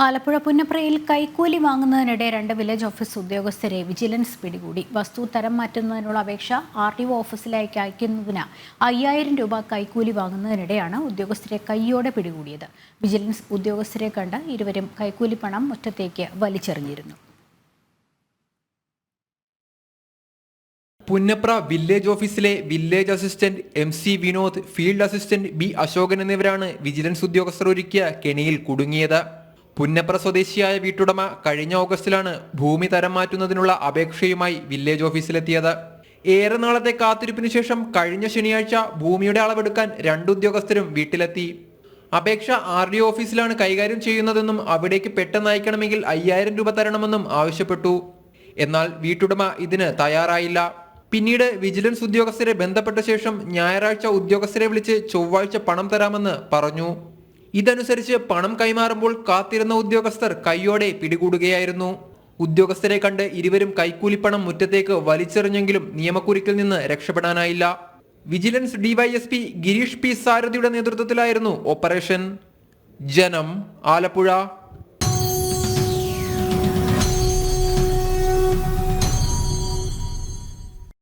ആലപ്പുഴ പുന്നപ്രയിൽ കൈക്കൂലി വാങ്ങുന്നതിനിടെ 2 village office ഉദ്യോഗസ്ഥരെ vigilance പിടികൂടി. വസ്തു തരം മാറ്റുന്നതിനുള്ള അപേക്ഷ RTO ഓഫീസിലേക്ക് അയക്കുന്നതിന് 5000 രൂപ കൈക്കൂലി വാങ്ങുന്നതിനിടെയാണ് ഉദ്യോഗസ്ഥരെ കൈയോടെ പിടികൂടിയത്. വിജിലൻസ് ഉദ്യോഗസ്ഥരെ കണ്ട് ഇരുവരും കൈക്കൂലി പണം മുറ്റത്തേക്ക് വലിച്ചെറിഞ്ഞിരുന്നു. പുന്നപ്ര വില്ലേജ് ഓഫീസിലെ village assistant MC Vinod, field assistant B Ashokan എന്നിവരാണ് വിജിലൻസ് ഉദ്യോഗസ്ഥർ ഒരുക്കിയ കെണിയിൽ കുടുങ്ങിയത്. പുന്നപ്ര സ്വദേശിയായ വീട്ടുടമ കഴിഞ്ഞ ഓഗസ്റ്റിലാണ് ഭൂമി തരം മാറ്റുന്നതിനുള്ള അപേക്ഷയുമായി വില്ലേജ് ഓഫീസിലെത്തിയത്. ഏറെ നാളത്തെ കാത്തിരിപ്പിനു ശേഷം കഴിഞ്ഞ ശനിയാഴ്ച ഭൂമിയുടെ അളവെടുക്കാൻ 2 ഉദ്യോഗസ്ഥരും വീട്ടിലെത്തി. അപേക്ഷ RDO ഓഫീസിലാണ് കൈകാര്യം ചെയ്യുന്നതെന്നും അവിടേക്ക് പെട്ടെന്ന് അയക്കണമെങ്കിൽ 5000 രൂപ തരണമെന്നും ആവശ്യപ്പെട്ടു. എന്നാൽ വീട്ടുടമ ഇതിന് തയ്യാറായില്ല. പിന്നീട് വിജിലൻസ് ഉദ്യോഗസ്ഥരെ ബന്ധപ്പെട്ട ശേഷം ഞായറാഴ്ച ഉദ്യോഗസ്ഥരെ വിളിച്ച് ചൊവ്വാഴ്ച പണം തരാമെന്ന് പറഞ്ഞു. ഇതനുസരിച്ച് പണം കൈമാറുമ്പോൾ കാത്തിരുന്ന ഉദ്യോഗസ്ഥർ കൈയോടെ പിടികൂടുകയായിരുന്നു. ഉദ്യോഗസ്ഥരെ കണ്ട് ഇരുവരും കൈക്കൂലിപ്പണം മുറ്റത്തേക്ക് വലിച്ചെറിഞ്ഞെങ്കിലും നിയമക്കുരുക്കിൽ നിന്ന് രക്ഷപ്പെടാനായില്ല. വിജിലൻസ് DYSP ഗിരീഷ് P സാരഥിയുടെ നേതൃത്വത്തിലായിരുന്നു ഓപ്പറേഷൻ. ജനം, ആലപ്പുഴ.